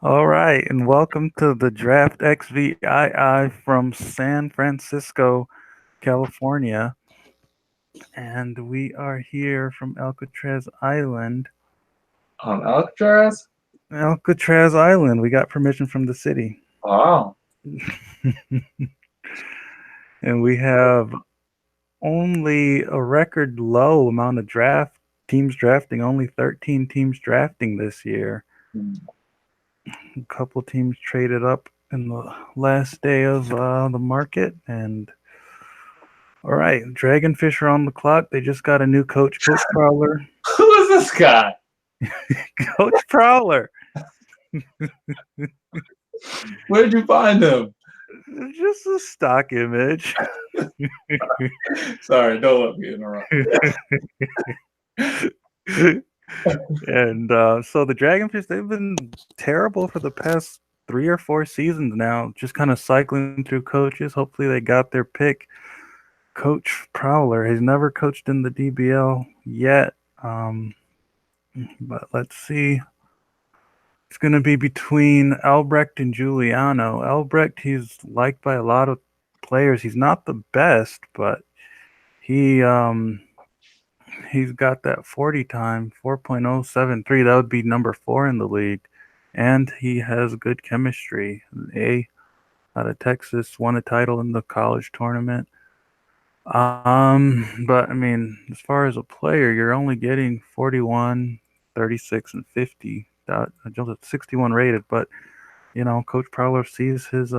All right, and welcome to the Draft XVII from San Francisco, California. And we are here from Alcatraz Island. On Alcatraz? Alcatraz Island, we got permission from the city. Wow. And we have only a record low amount of draft teams drafting, only 13 teams drafting this year. A couple teams traded up in the last day of the market, and all right, Dragonfish are on the clock. They just got a new coach, Coach Prowler. Who is this guy? Coach Prowler. Where'd you find him? Just a stock image. Sorry, don't let me interrupt. And so the Dragonfish, they've been terrible for the past 3 or 4 seasons now, just kind of cycling through coaches. Hopefully they got their pick. Coach Prowler has never coached in the DBL yet. But let's see. It's going to be between Albrecht and Giuliano. Albrecht, he's liked by a lot of players. He's not the best, but he's got that 40 time, 4.073. That would be number 4 in the league. And he has good chemistry. A out of Texas, won a title in the college tournament. But I mean, as far as a player, you're only getting 41, 36, and 50. That 61 rated, but Coach Prowler sees his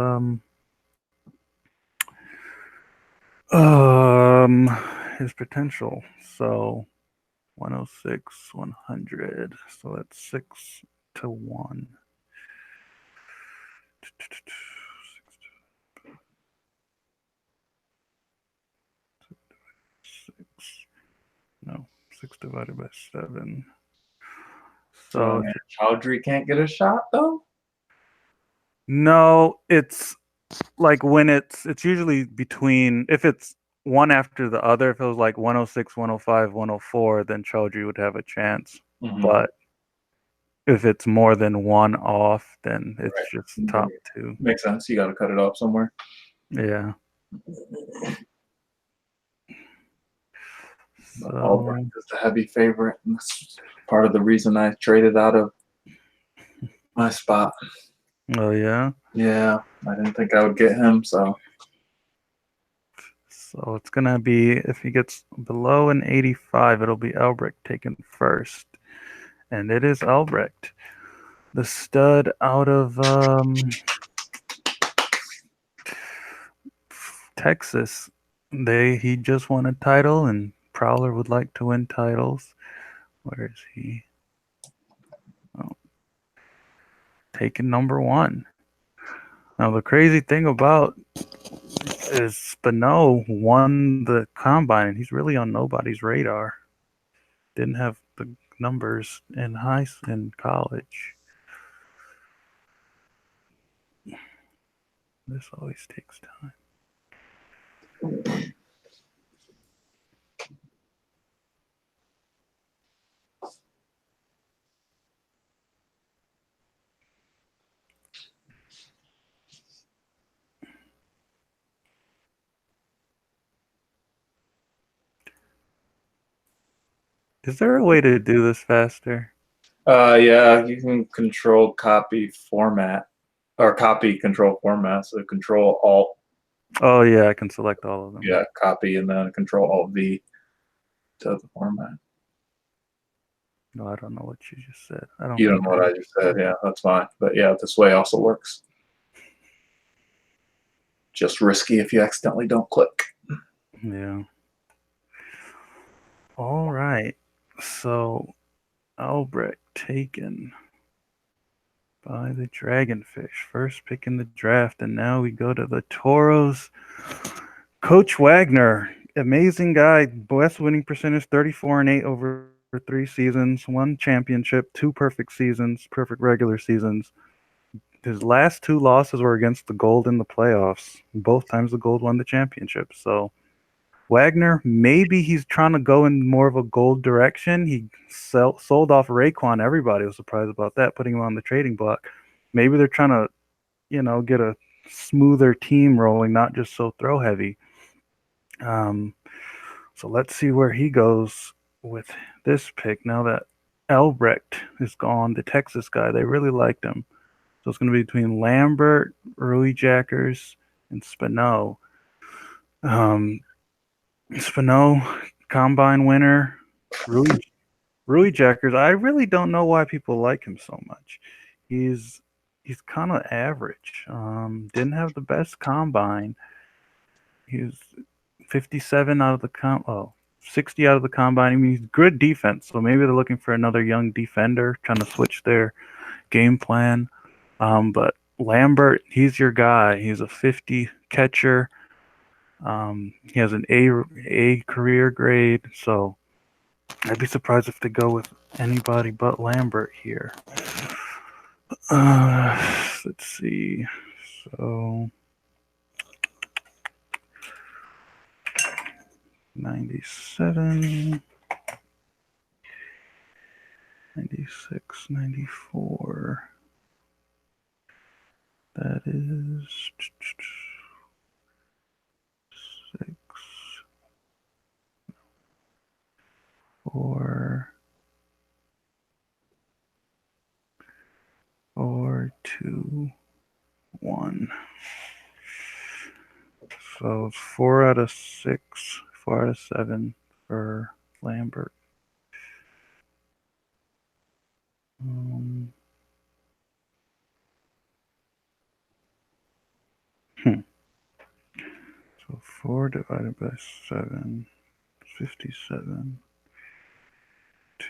potential. So 106, 100. So that's 6-1. No, 6 divided by 7. So Chowdhury can't get a shot though. No, it's like when it's usually between, if it's one after the other. If it was like 106, 105, 104, then Chaudhry would have a chance. Mm-hmm. But if it's more than one off, then it's just top 2. Makes sense. You got to cut it off somewhere. Yeah. Albrecht is the heavy favorite. And that's part of the reason I traded out of my spot. Oh, yeah? Yeah, I didn't think I would get him, so it's going to be, if he gets below an 85, it'll be Albrecht taken first. And it is Albrecht, the stud out of Texas. He just won a title, and Prowler would like to win titles. Where is he? Oh, taking number 1. Now the crazy thing about is Spano won the combine, and he's really on nobody's radar. Didn't have the numbers in college. This always takes time. Is there a way to do this faster? Yeah, you can control copy format or copy control format. So control alt. Oh yeah, I can select all of them. Yeah, copy and then control alt V to the format. No, I don't know what you just said. You don't know what I just said. Yeah, that's fine. But yeah, this way also works. Just risky if you accidentally don't click. Yeah. All right. So Albrecht taken by the Dragonfish. First pick in the draft, and now we go to the Toros. Coach Wagner, amazing guy. Best winning percentage, 34-8 over 3 seasons, 1 championship, 2 perfect seasons, perfect regular seasons. His last 2 losses were against the Gold in the playoffs. Both times the Gold won the championship. So Wagner, maybe he's trying to go in more of a Gold direction. He sold off Raekwon. Everybody was surprised about that, putting him on the trading block. maybe they're trying to, get a smoother team rolling, not just so throw heavy. Um, so let's see where he goes with this pick. Now that Albrecht is gone, the Texas guy, they really liked him. So it's going to be between Lambert, Rui Jackers, and Spino. Um, Spino, combine winner. Rui, Rui Jackers, I really don't know why people like him so much. He's he's kind of average. Didn't have the best combine. He's 57 out of the 60 out of the combine. I mean, he's good defense. So maybe they're looking for another young defender, trying to switch their game plan. But Lambert, he's your guy. He's a 50 catcher. He has an A career grade. So I'd be surprised if they go with anybody but Lambert here. Let's see. So 97, 96, 94. That is 6, 4, 4, 2, 1. So it's 4 out of 6, 4 out of 7 for Lambert. So 4 divided by 7 is 57.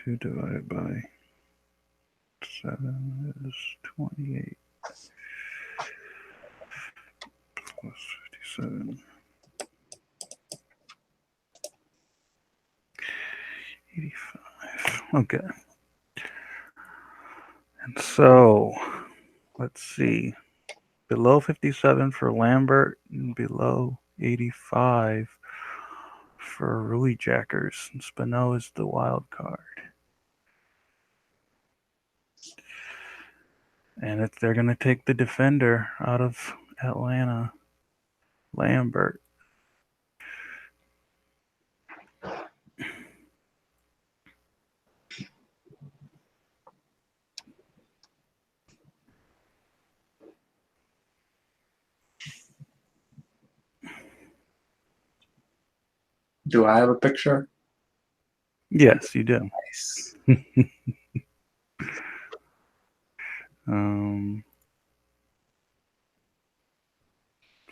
2 divided by 7 is 28. Plus 57. 85. Okay. And so, let's see. Below 57 for Lambert and below 85 for Rui Jackers. And Spino is the wild card. And if they're going to take the defender out of Atlanta, Lambert. Do I have a picture? Yes, you do. Nice.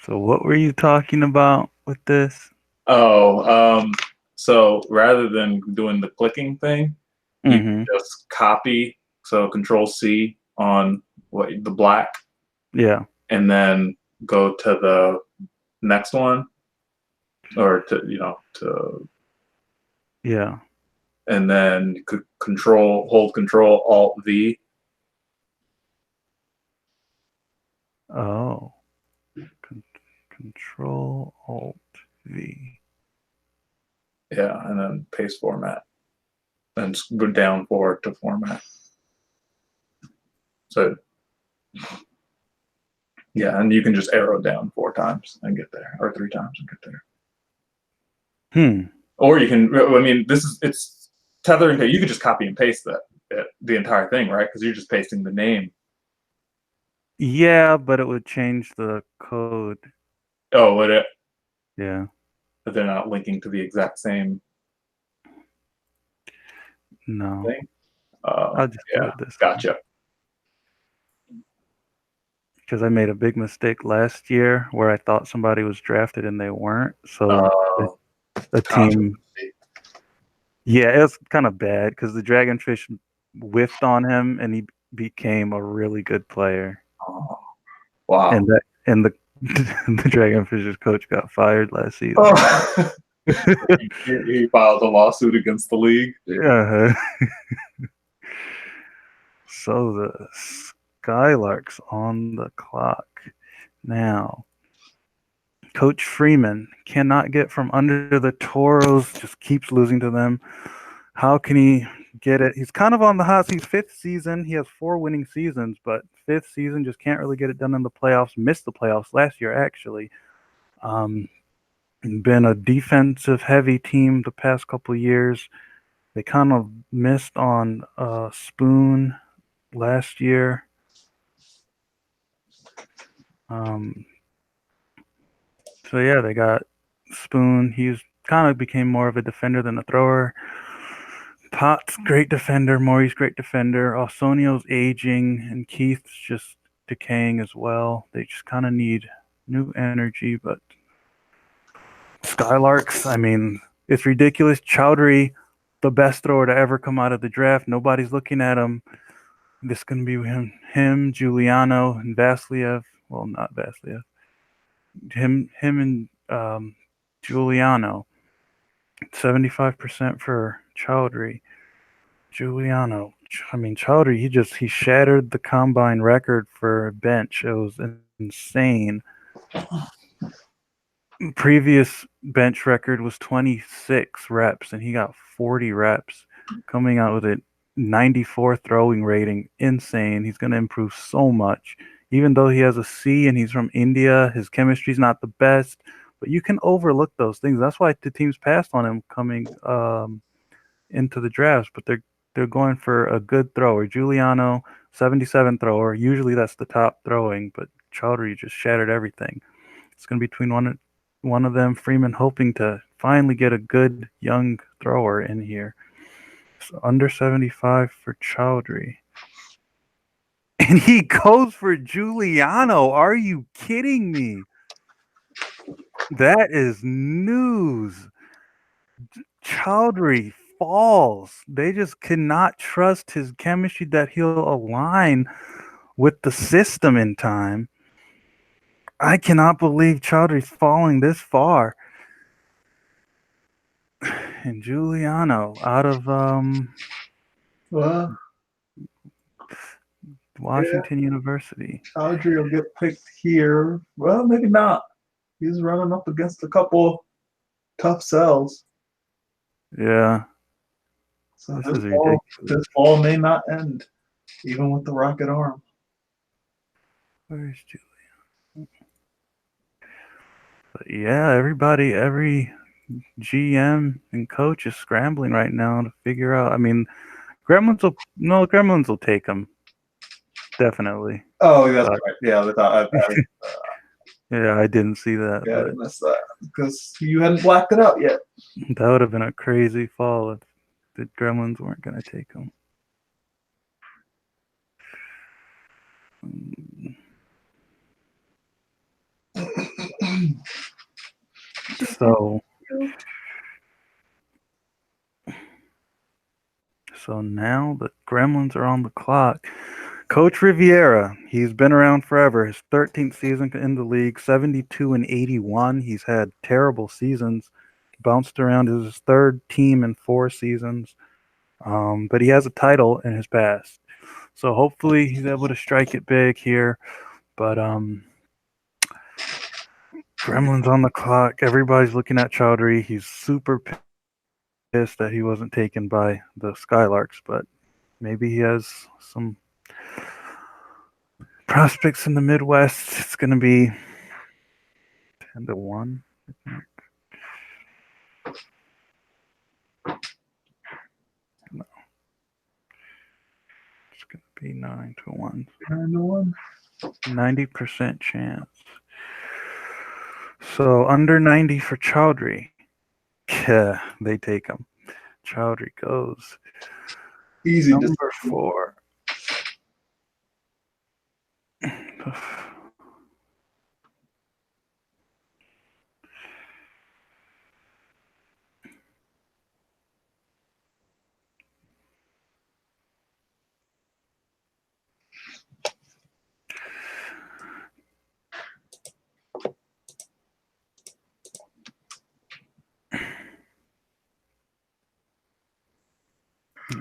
So what were you talking about with this? So rather than doing the clicking thing, you can just copy. So Control C on the black, Yeah. and then go to the next one, or to Yeah. and then you could hold Control Alt V. Oh. Control Alt V. Yeah, and then paste format, and go down 4 to format. So yeah, and you can just arrow down 4 times and get there, or 3 times and get there. Or you can. I mean, it's tethering. You could just copy and paste the entire thing, right? Because you're just pasting the name. Yeah, but it would change the code. Oh, would it? Yeah. But they're not linking to the exact same. No. Thing? I'll just do it this way. Gotcha. Because I made a big mistake last year where I thought somebody was drafted and they weren't. So the team. Yeah, it was kind of bad because the Dragonfish whiffed on him and he became a really good player. Oh, wow. And the the Dragonfish's coach got fired last season. Oh. He filed a lawsuit against the league. Yeah. So the Skylarks on the clock now. Coach Freeman cannot get from under the Toros, just keeps losing to them. How can he get it. He's kind of on the hot. He's fifth season. He has 4 winning seasons, but fifth season just can't really get it done in the playoffs. Missed the playoffs last year, actually. Been a defensive heavy team the past couple of years. They kind of missed on Spoon last year. So yeah, they got Spoon. He's kind of became more of a defender than a thrower. Potts, great defender. Maury's great defender. Ausonio's aging, and Keith's just decaying as well. They just kind of need new energy. But Skylarks, I mean, it's ridiculous. Chowdhury, the best thrower to ever come out of the draft. Nobody's looking at him. This is going to be him, Giuliano, and Vasiliev. Well, not Vasiliev. Him, and Giuliano. 75% for Chowdhury. Giuliano. I mean, Chowdhury, he shattered the combine record for bench. It was insane. Previous bench record was 26 reps, and he got 40 reps, coming out with a 94 throwing rating. Insane. He's going to improve so much. Even though he has a C and he's from India, his chemistry's not the best, but you can overlook those things. That's why the teams passed on him coming into the drafts, but they're going for a good thrower. Giuliano, 77 thrower. Usually that's the top throwing, but Chowdhury just shattered everything. It's going to be between one of them. Freeman hoping to finally get a good young thrower in here. So under 75 for Chowdhury. And he goes for Giuliano. Are you kidding me? That is news. Chowdhury falls. They just cannot trust his chemistry that he'll align with the system in time. I cannot believe Chowdhury's falling this far. And Giuliano out of Washington University. Chowdhury will get picked here. Well, maybe not. He's running up against a couple tough sells. Yeah. So this fall may not end, even with the rocket arm. Where's Giuliano? But yeah, every GM and coach is scrambling right now to figure out. I mean, Gremlins will take him. Definitely. Oh, that's right. Yeah, yeah, I didn't see that. Yeah, I missed that because you hadn't blacked it out yet. That would have been a crazy fall if the Gremlins weren't going to take him. So now the Gremlins are on the clock. Coach Riviera, he's been around forever. His 13th season in the league, 72 and 81. He's had terrible seasons. Bounced around as his third team in 4 seasons. But he has a title in his past. So hopefully he's able to strike it big here. But Gremlins on the clock. Everybody's looking at Chowdhury. He's super pissed that he wasn't taken by the Skylarks, but maybe he has some prospects in the Midwest. It's going to be 10-1, I think. No. It's going to be 9-1. 9-1. 90% chance. So under 90 for Chowdhury. Yeah, they take him. Chowdhury goes. Easy. Number 4.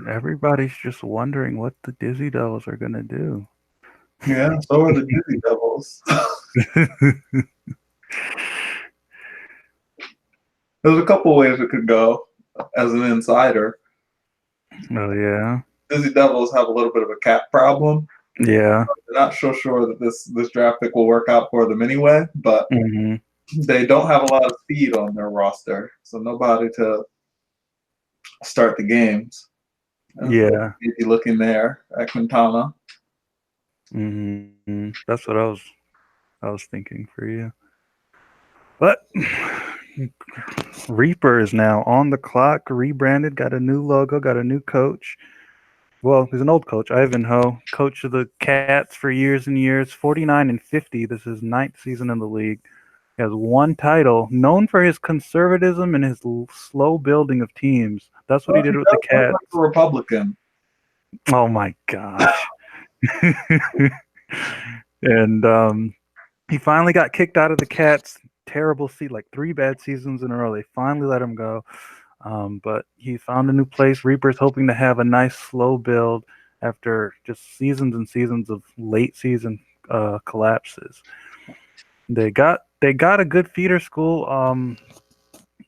Everybody's just wondering what the Dizzy Devils are going to do. Yeah, so are the Dizzy Devils. There's a couple ways it could go as an insider. Oh yeah. Dizzy Devils have a little bit of a cap problem. Yeah. They're not so sure that this draft pick will work out for them anyway, but Hmm. they don't have a lot of speed on their roster, so nobody to start the games. Yeah. Maybe looking there at Quintana. That's what I was thinking for you. But Reaper is now on the clock, rebranded, got a new logo, got a new coach. Well, he's an old coach, Ivanhoe, coach of the Cats for years and years, 49-50. This is his ninth season in the league. He has one title, known for his conservatism and his slow building of teams. That's what he Well, he did with the does look Cats. like a Republican. Oh my gosh. And he finally got kicked out of the Cats. Terrible seat, like 3 bad seasons in a row. They finally let him go. But he found a new place. Reaper's hoping to have a nice slow build after just seasons and seasons of late season collapses. They got a good feeder school.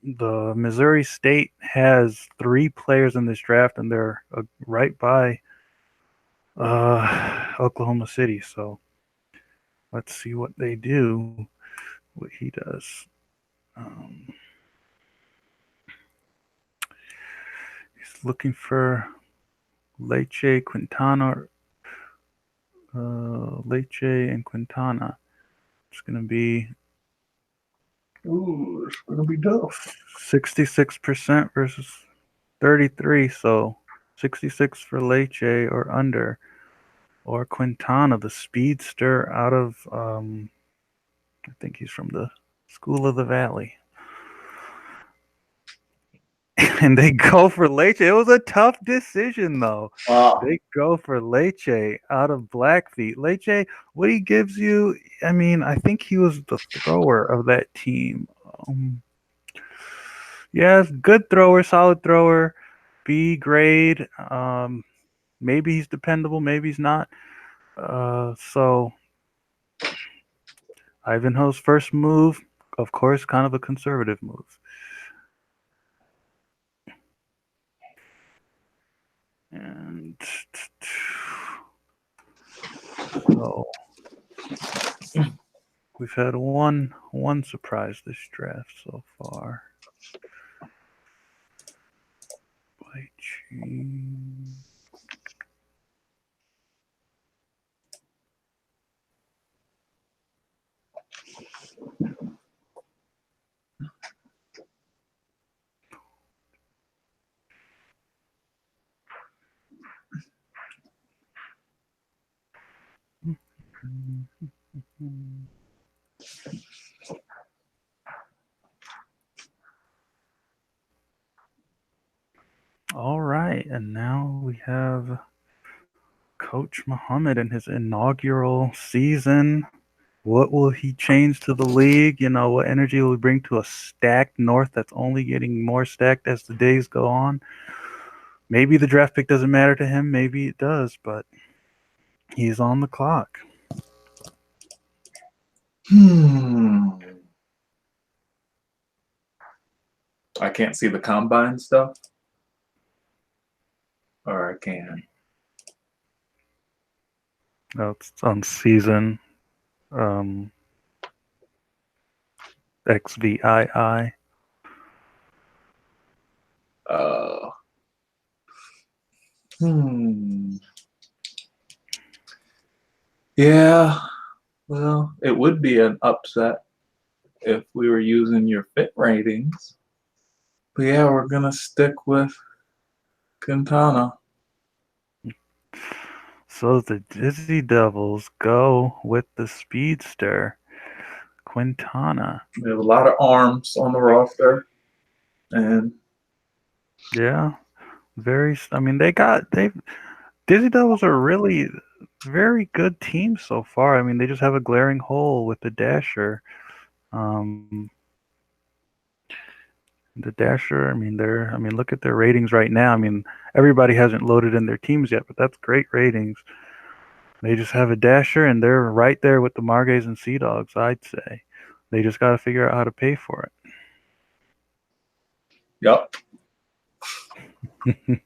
The Missouri State has 3 players in this draft, and they're right by Oklahoma City. So let's see what they do. What he does. Um, he's looking for Leche, Quintana, Leche, and Quintana. It's going to be Ooh, it's gonna be tough. 66% versus 33. So 66 for Leche or under. Or Quintana, the speedster out of, I think he's from the School of the Valley. And they go for Leche. It was a tough decision, though. Wow. They go for Leche out of Blackfeet. Leche, what he gives you, I mean, I think he was the thrower of that team. Yeah, good thrower, solid thrower, B grade. Maybe he's dependable, maybe he's not. So Ivanhoe's first move, of course, kind of a conservative move. And so we've had one surprise this draft so far. All right, and now we have Coach Muhammad in his inaugural season. What will he change to the league? You know, what energy will he bring to a stacked North that's only getting more stacked as the days go on? Maybe the draft pick doesn't matter to him. Maybe it does, but he's on the clock. I can't see the combine stuff. Or I can. It's on season XVII. Uh, hmm. Yeah, well, it would be an upset if we were using your fit ratings. But yeah, we're gonna stick with Quintana. So the Dizzy Devils go with the speedster, Quintana. We have a lot of arms on the roster, and Yeah, I mean, Dizzy Devils are really very good team so far. I mean, they just have a glaring hole with the Dasher. Um, the Dasher, I mean, look at their ratings right now. I mean, everybody hasn't loaded in their teams yet, but that's great ratings. They just have a Dasher, and they're right there with the Margays and Sea Dogs, I'd say. They just got to figure out how to pay for yep. it.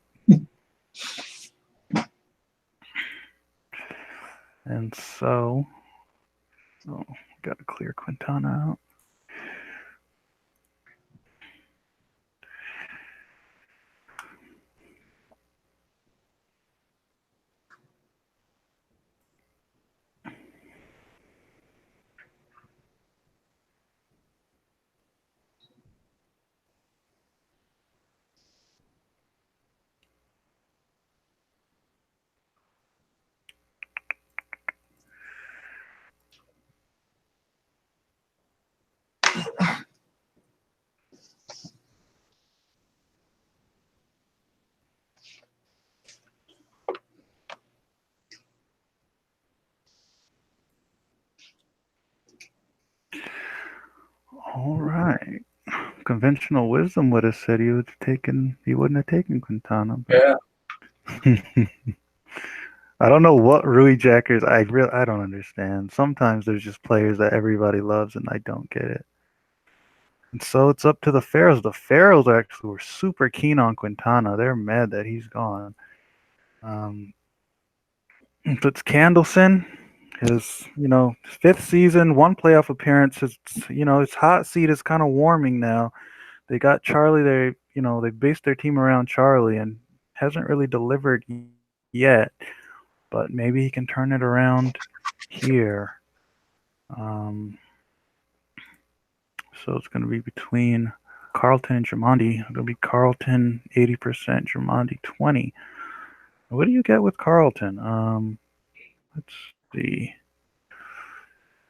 And so, got to clear Quintana out. All right. Conventional wisdom would have said he wouldn't have taken Quintana. Yeah. I don't know what Rui Jackers. I don't understand. Sometimes there's just players that everybody loves, and I don't get it. And so it's up to the Pharaohs. The Pharaohs actually were super keen on Quintana. They're mad that he's gone. So it's Candleson. His fifth season, one playoff appearance. His hot seat is kind of warming now. They got Charlie. They based their team around Charlie, and hasn't really delivered yet. But maybe he can turn it around here. So it's going to be between Carlton and Jumondi. It's going to be Carlton 80%, Jumondi 20. What do you get with Carlton? Let's see.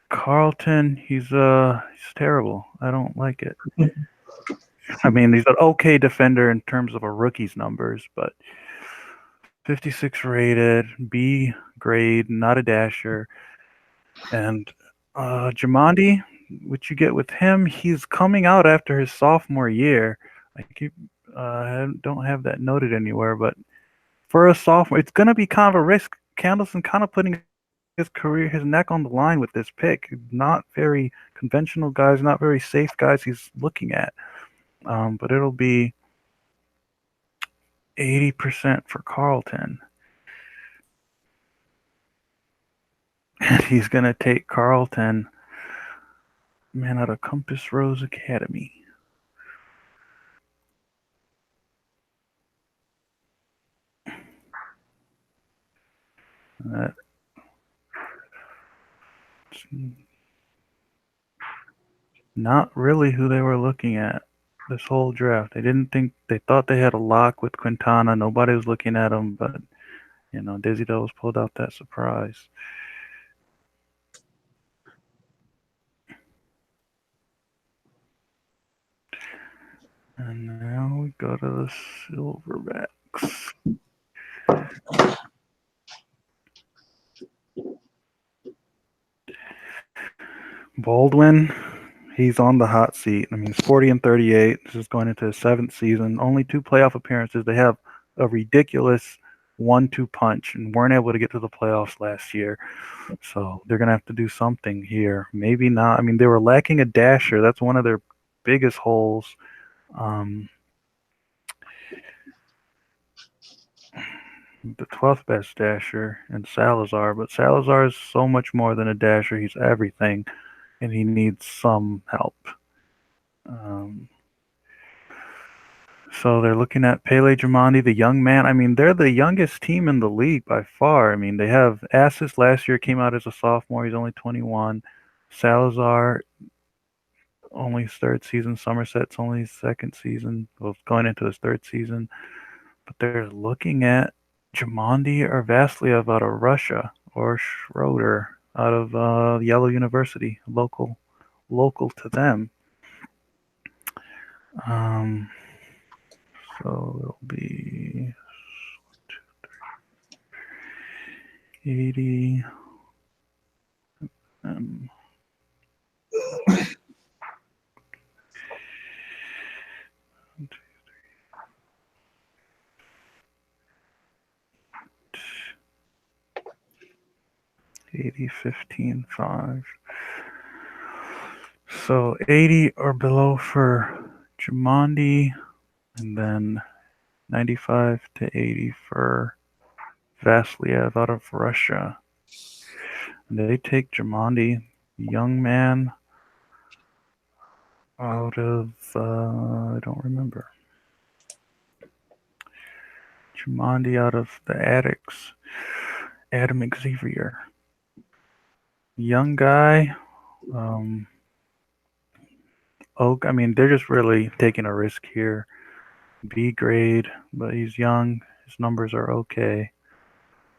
Carlton, he's terrible. I don't like it. I mean, he's an okay defender in terms of a rookie's numbers, but 56 rated, B grade, not a dasher. And Jumondi, what you get with him, he's coming out after his sophomore year. I don't have that noted anywhere, but for a sophomore, it's going to be kind of a risk. Candleson kind of putting his neck on the line with this pick. Not very conventional guys, not very safe guys he's looking at. But it'll be 80% for Carlton. And he's going to take Carlton, man, out of Compass Rose Academy. That's not really who they were looking at this whole draft. They thought they had a lock with Quintana. Nobody was looking at him, but Dizzy Does pulled out that surprise. And now we go to the Silverbacks. Baldwin, he's on the hot seat. I mean, he's 40-38. This is going into his 7th season. Only 2 playoff appearances. They have a ridiculous 1-2 punch and weren't able to get to the playoffs last year. So they're going to have to do something here. Maybe not. I mean, they were lacking a dasher. That's one of their biggest holes. The 12th best dasher in Salazar, but Salazar is so much more than a dasher. He's everything, and he needs some help. So they're looking at Pele Jumondi, the young man. I mean, they're the youngest team in the league by far. I mean, they have Assis last year came out as a sophomore. He's only 21. Salazar, only his 3rd season. Somerset's only his 2nd season. Well, going into his 3rd season. But they're looking at Jumondi or Vasiliev out of Russia, or Schroeder out of Yellow University, local to them. So it'll be 80. 80, 15, 5. So 80 or below for Jumondi, and then 95 to 80 for Vasiliev out of Russia. They take Jamandi, young man, out of I don't remember. Jamandi out of the Addicts. Adam Xavier, young guy. Um, Oak. I mean, they're just really taking a risk here. B grade, but he's young. His numbers are okay.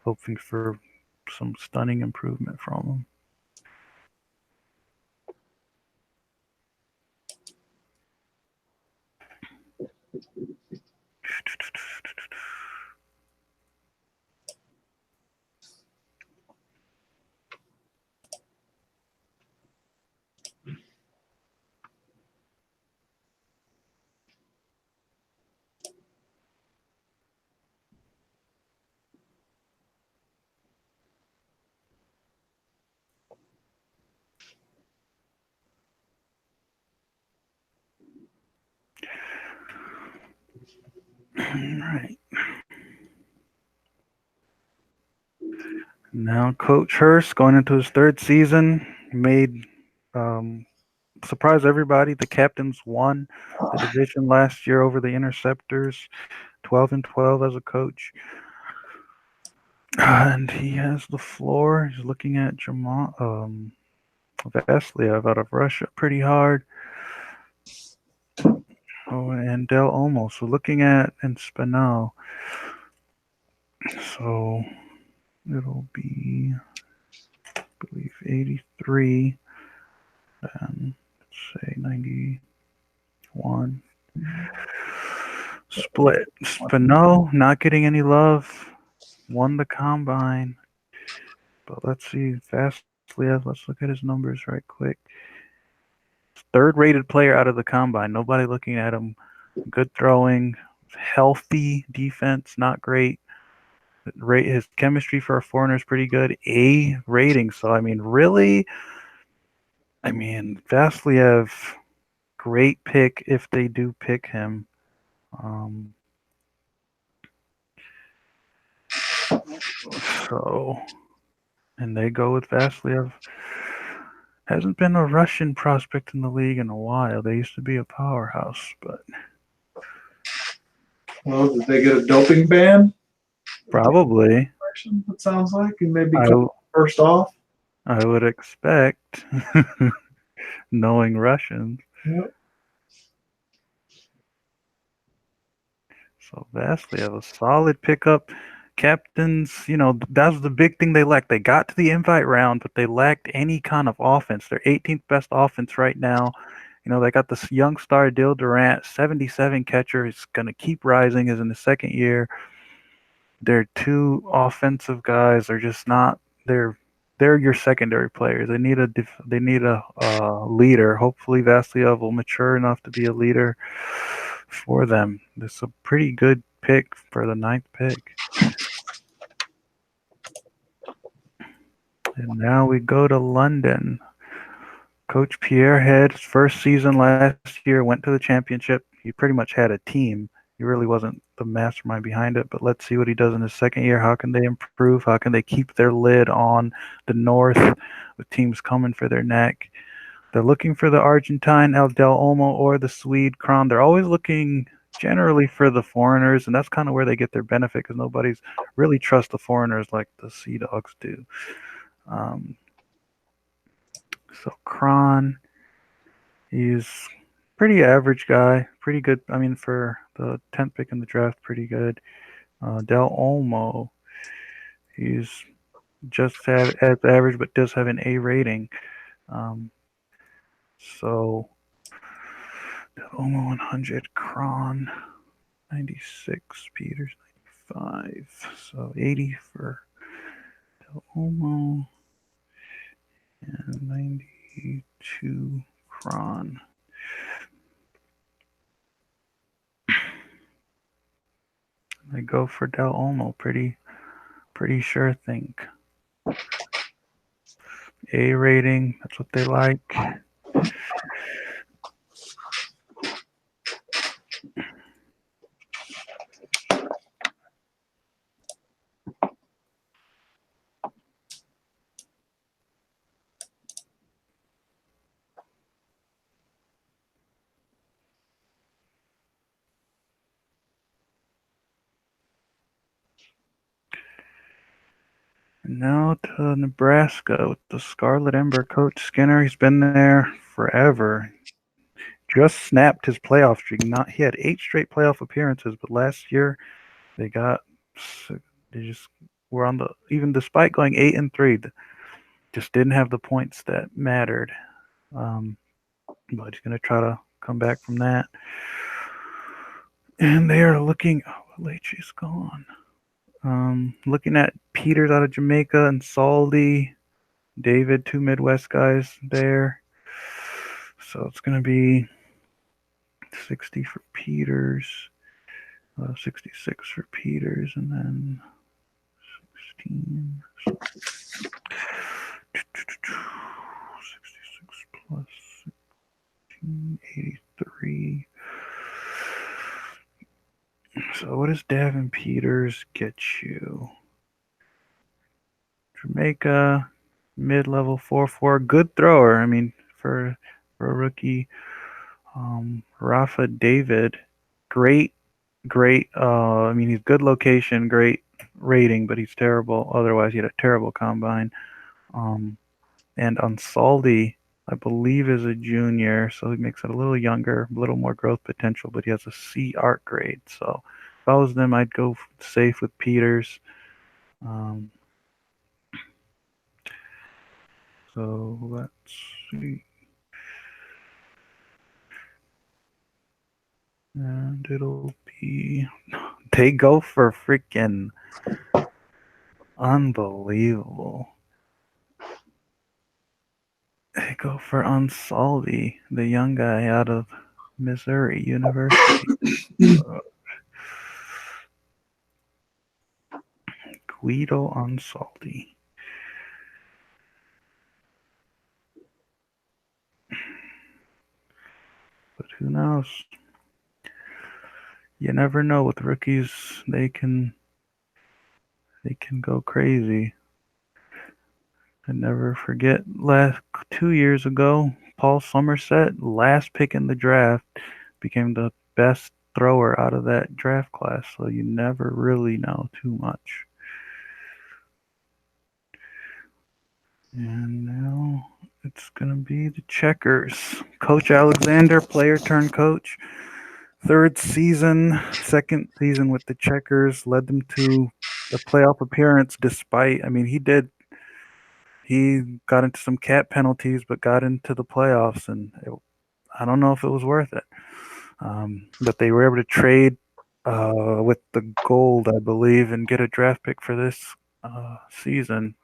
Hoping for some stunning improvement from him. All right. Now, Coach Hurst going into his third season made um, surprise everybody. The Captains won the division last year over the Interceptors, 12-12 as a coach. And he has the floor. He's looking at Vasiliev out of Russia pretty hard. Oh, and Del Olmo. So looking at and Spinell. So it'll be, I believe, 83 and let's say 91. Split. Spinell not getting any love. Won the combine. But let's see. Vasiliev, let's look at his numbers right quick. Third rated player out of the combine. Nobody looking at him. Good throwing. Healthy defense, not great. His chemistry for a foreigner is pretty good. A rating. So, I mean, really, Vasiliev, great pick if they do pick him. And they go with Vasiliev. Hasn't been a Russian prospect in the league in a while. They used to be a powerhouse, but. Well, did they get a doping ban? Probably. It sounds like, and maybe first off. I would expect, knowing Russians. Yep. So Vasiliev, a solid pickup. Captains, that's the big thing they lacked. They got to the invite round, but they lacked any kind of offense. They're 18th best offense right now. They got this young star, Dil Durant, 77 catcher. He's going to keep rising. Is in the second year. They're two offensive guys. They're just not. They're your secondary players. They need a leader. Hopefully, Vasiliev will mature enough to be a leader for them. This is a pretty good pick for the 9th pick. And now we go to London. Coach Pierre had his first season last year, went to the championship. He pretty much had a team. He really wasn't the mastermind behind it, but let's see what he does in his second year. How can they improve? How can they keep their lid on the North with teams coming for their neck? They're looking for the Argentine El Del Olmo or the Swede Kron. They're always looking generally for the foreigners, and that's kind of where they get their benefit because nobody's really trusts the foreigners like the Sea Dogs do. So Kron, he's pretty average guy, pretty good. For the 10th pick in the draft, pretty good. Del Olmo, he's just as average, but does have an A rating. So Del Olmo 100, Kron 96, Peters 95. So 80 for Del Olmo and 92 Kron. I go for Del Olmo. Pretty sure think. A rating. That's what they like. Now to Nebraska with the Scarlet Ember. Coach Skinner, he's been there forever. Just snapped his playoff streak. He had 8 straight playoff appearances, but last year they just were on the, even despite going 8-3, just didn't have the points that mattered. But he's going to try to come back from that. And they are looking. Oh, Leitch's gone. Looking at Peters out of Jamaica and Saldi, David, 2 Midwest guys there. So it's going to be 60 for Peters, 66 for Peters, and then 16. 66 plus 16, 83. So what does Davin Peters get you? Jamaica, mid-level 4-4, good thrower. I mean, for a rookie. Rafa David, great. I mean, he's good location, great rating, but he's terrible. Otherwise, he had a terrible combine. And Ansaldi, I believe, is a junior, so he makes it a little younger, a little more growth potential, but he has a C art grade. So if I was them, I'd go safe with Peters. So let's see. And it'll be, they go for freaking unbelievable. They go for Ansaldi, the young guy out of Missouri University. Guido Ansaldi. But who knows? You never know with rookies. They can go crazy. I never forget last 2 years ago, Paul Somerset, last pick in the draft, became the best thrower out of that draft class. So you never really know too much. And now it's going to be the Checkers. Coach Alexander, player turned coach. Second season with the Checkers, led them to a playoff appearance despite, I mean, he got into some cap penalties, but got into the playoffs, and I don't know if it was worth it. But they were able to trade with the gold, I believe, and get a draft pick for this season.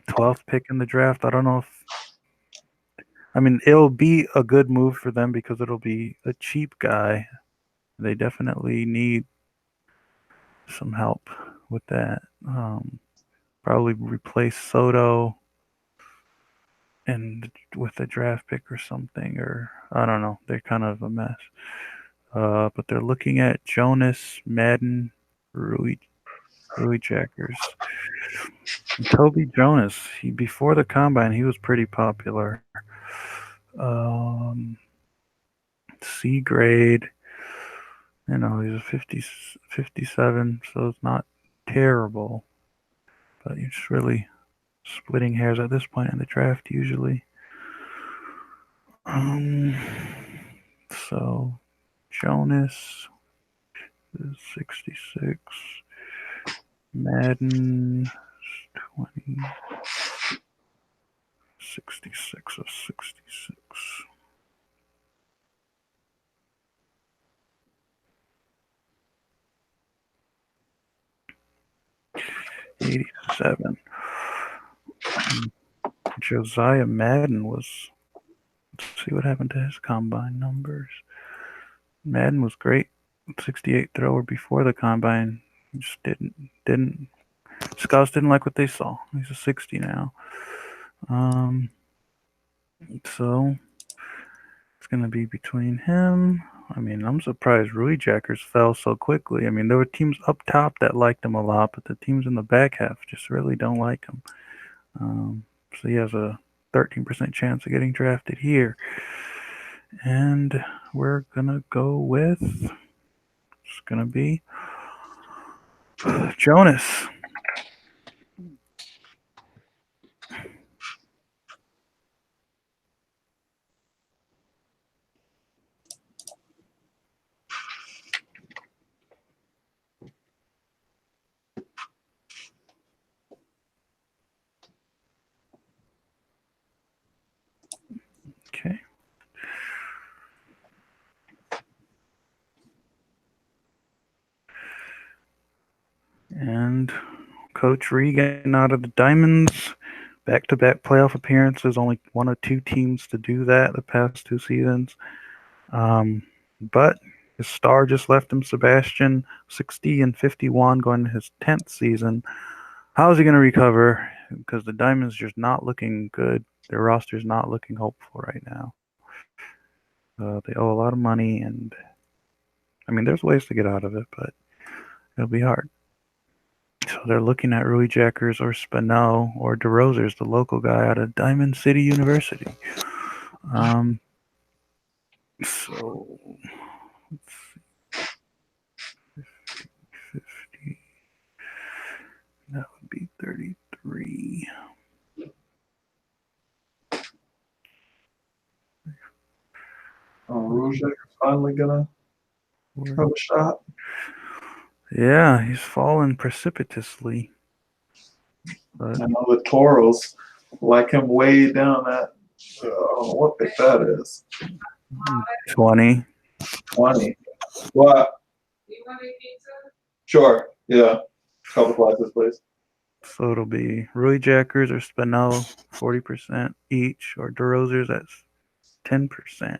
12th pick in the draft. I don't know if, I mean, it'll be a good move for them because it'll be a cheap guy. They definitely need some help with that. Probably replace Soto and with a draft pick or something, or I don't know. They're kind of a mess. But they're looking at Jonas, Madden, Rui Jackers. And Toby Jonas, before the combine, he was pretty popular. C grade. You know, he's a 57, so it's not terrible. But you're just really splitting hairs at this point in the draft, usually. So Jonas is 66. Madden 20. 66 of 66. 87. Josiah Madden was. Let's see what happened to his combine numbers. Madden was great. 68 thrower before the combine. Just didn't. Scouts didn't like what they saw. He's a 60 now. So it's gonna be between him. I mean, I'm surprised Rui Jackers fell so quickly. I mean, there were teams up top that liked him a lot, but the teams in the back half just really don't like him. So he has a 13% chance of getting drafted here. And we're going to go with, it's going to be Jonas. Coach Regan out of the Diamonds. Back-to-back playoff appearances. Only one of two teams to do that the past 2 seasons. But his star just left him, Sebastian, 60 and 51, going to his 10th season. How is he going to recover? Because the Diamonds just not looking good. Their roster's not looking hopeful right now. They owe a lot of money, and I mean, there's ways to get out of it, but it'll be hard. So they're looking at Rui Jackers or Spano or DeRozers, the local guy out of Diamond City University. So let's see. 50. That would be 33. Rui Jackers finally gonna have a shot. Yeah, he's fallen precipitously. But I know the Toros like him way down at what pick that is. 20. 20. What? Do you want a pizza? Sure. Yeah. Couple slices, please. So it'll be Rui Jackers or Spano, 40% each, or DeRozers at 10%.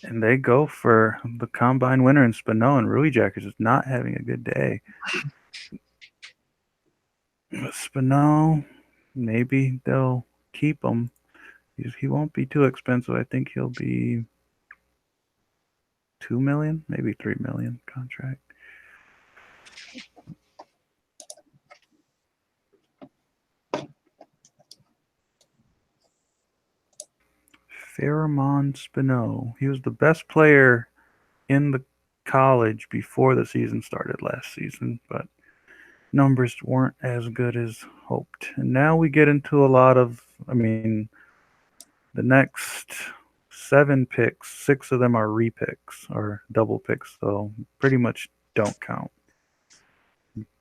And they go for the combine winner in Spano, and Rui Jackers is not having a good day. But Spano, maybe they'll keep him. He won't be too expensive. I think he'll be $2 million, maybe $3 million contract. Pheromone Spino. He was the best player in the college before the season started last season, but numbers weren't as good as hoped. And now we get into a lot of, the next 7 picks, 6 of them are repicks or double picks, so pretty much don't count.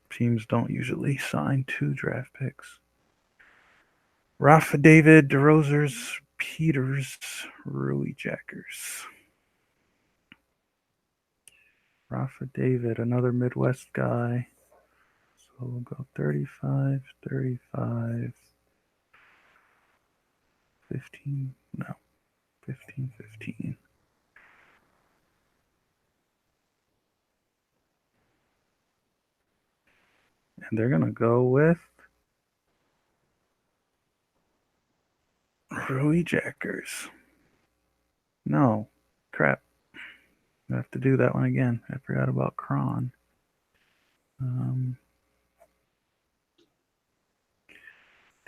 Teams don't usually sign 2 draft picks. Rafa David, DeRozers, Peters, Rui Jackers. Rafa David, another Midwest guy. So we'll go 35, 35, 15, no, 15, 15. And they're going to go with Rui Jackers. No, crap. I have to do that one again. I forgot about Kron. 10,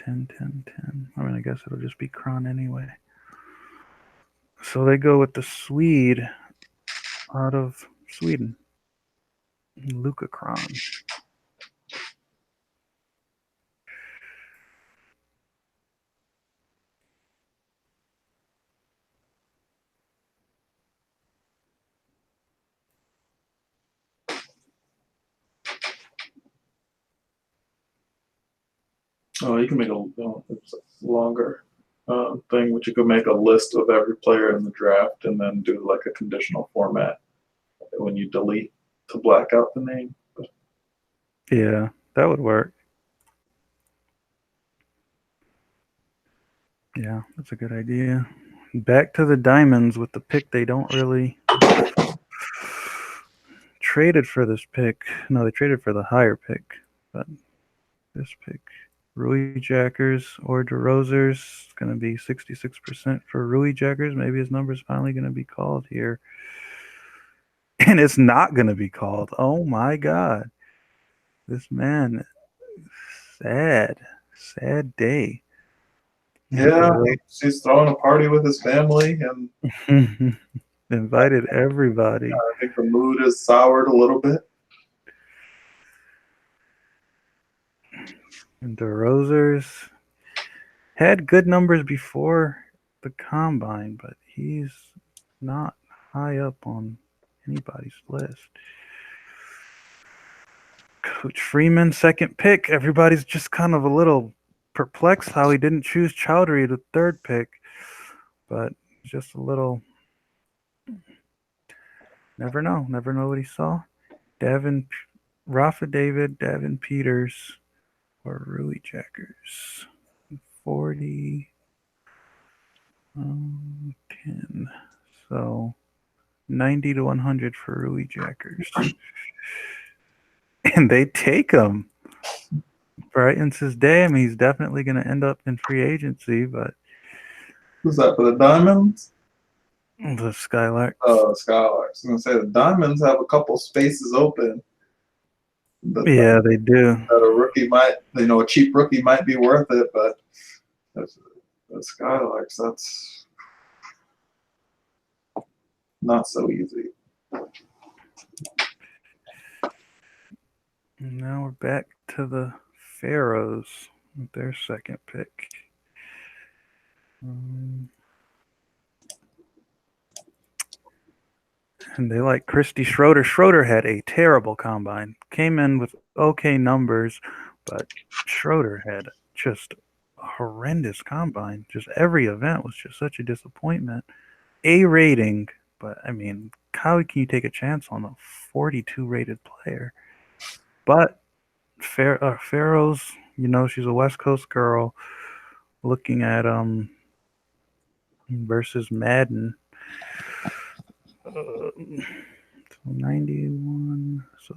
10, 10. I guess it'll just be Kron anyway. So they go with the Swede out of Sweden, Luca Kron. Oh, you can make it's a longer thing, which you could make a list of every player in the draft and then do like a conditional format when you delete to black out the name. Yeah, that would work. Yeah, that's a good idea. Back to the Diamonds with the pick they don't really traded for this pick. No, they traded for the higher pick, but this pick, Rui Jackers or DeRozers, it's going to be 66% for Rui Jackers. Maybe his number's finally going to be called here. And it's not going to be called. Oh my God. This man, sad day. Yeah, he's throwing a party with his family, and invited everybody. I think the mood is soured a little bit. And DeRozers had good numbers before the combine, but he's not high up on anybody's list. Coach Freeman, second pick. Everybody's just kind of a little perplexed how he didn't choose Chowdhury, the third pick, but just a little. Never know what he saw. Rafa David, Davin Peters, or Rui Jackers. 40, 10. So 90 to 100 for Rui Jackers. And they take him. Brighton says, damn, he's definitely going to end up in free agency, but. Who's that for the Diamonds? The Skylarks. Oh, Skylarks. I was going to say the Diamonds have a couple spaces open. Yeah, they do. That a rookie might, a cheap rookie might be worth it, but the Skylarks, that's not so easy. Now we're back to the Pharaohs with their second pick. And they like Christy Schroeder. Schroeder had a terrible combine. Came in with okay numbers, but Schroeder had just a horrendous combine. Just every event was just such a disappointment. A rating, but I mean, how can you take a chance on a 42 rated player? But Pharaohs, she's a West Coast girl. Looking at versus Madden. 91, so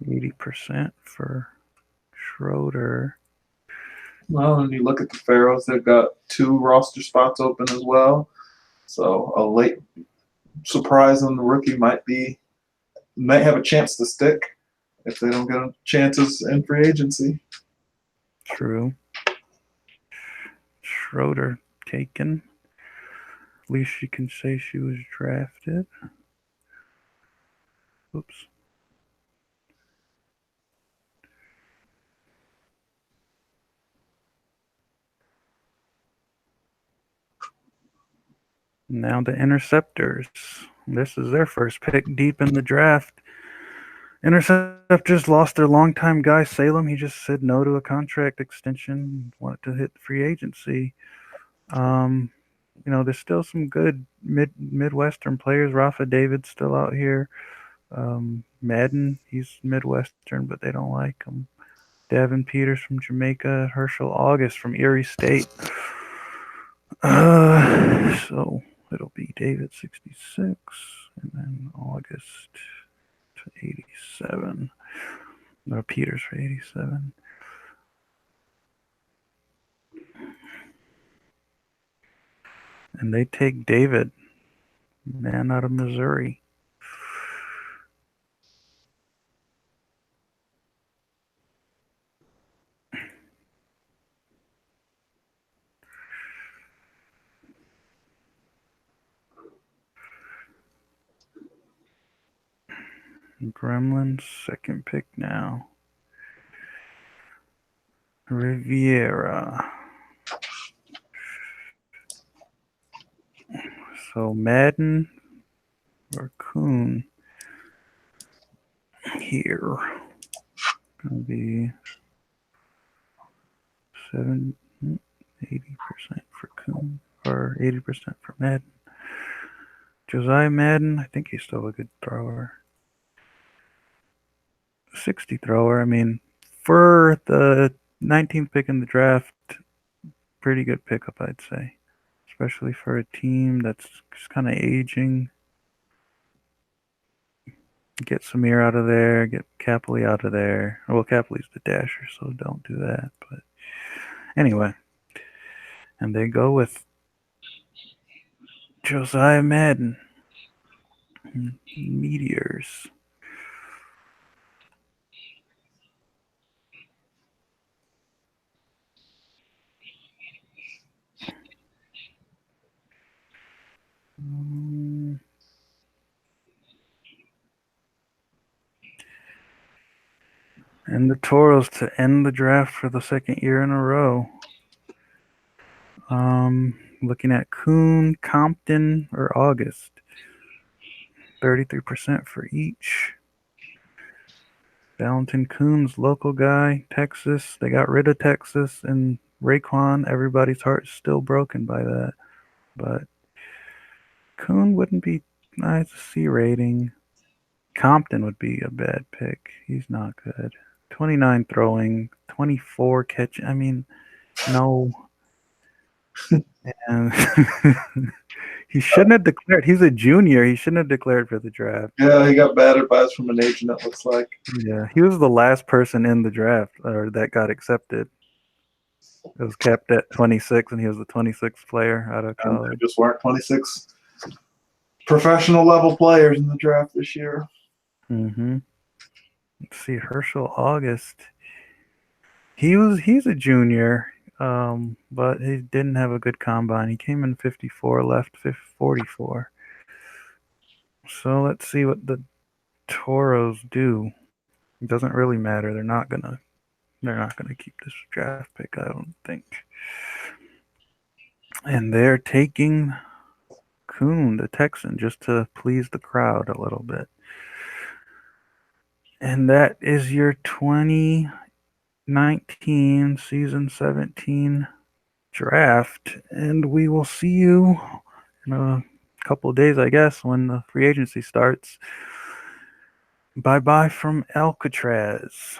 80% for Schroeder. Well, when you look at the Pharaohs, they've got 2 roster spots open as well. So a late surprise on the rookie might have a chance to stick if they don't get chances in free agency. True. Schroeder taken. At least she can say she was drafted. Oops. Now the Interceptors. This is their first pick deep in the draft. Interceptors lost their longtime guy, Salem. He just said no to a contract extension, wanted to hit free agency. There's still some good Midwestern players. Rafa David's still out here. Madden, he's Midwestern, but they don't like him. Davin Peters from Jamaica. Herschel August from Erie State. So it'll be David 66 and then August to 87. No, Peters for 87. And they take David, man out of Missouri. Gremlins, second pick now. Riviera. So Madden or Kuhn here. Gonna be 80% for Kuhn or 80% for Madden. Josiah Madden, I think he's still a good thrower. 60 thrower. I mean, for the 19th pick in the draft, pretty good pickup, I'd say. Especially for a team that's just kind of aging. Get Samir out of there, get Capley out of there. Well, Capley's the dasher, so don't do that. But anyway, and they go with Josiah Madden. Meteors. And the Toros to end the draft for the second year in a row. Looking at Kuhn, Compton, or August. 33% for each. Valentin Kuhn's local guy, Texas. They got rid of Texas and Raekwon. Everybody's heart's still broken by that. But Kuhn wouldn't be nice. C rating. Compton would be a bad pick. He's not good. 29 throwing, 24 catching. I mean, no. And he shouldn't have declared. He's a junior. He shouldn't have declared for the draft. Yeah, he got bad advice from an agent, it looks like. Yeah, he was the last person in the draft or that got accepted. It was capped at 26, and he was the 26th player out of And there college. just weren't 26 professional level players in the draft this year. Mm-hmm. Let's see, Herschel August. He's a junior, but he didn't have a good combine. He came in 54, left 44. So let's see what the Toros do. It doesn't really matter. They're not gonna keep this draft pick, I don't think. And they're taking Kuhn, the Texan, just to please the crowd a little bit. And that is your 2019 season 17 draft. And we will see you in a couple of days, I guess, when the free agency starts. Bye-bye from Alcatraz.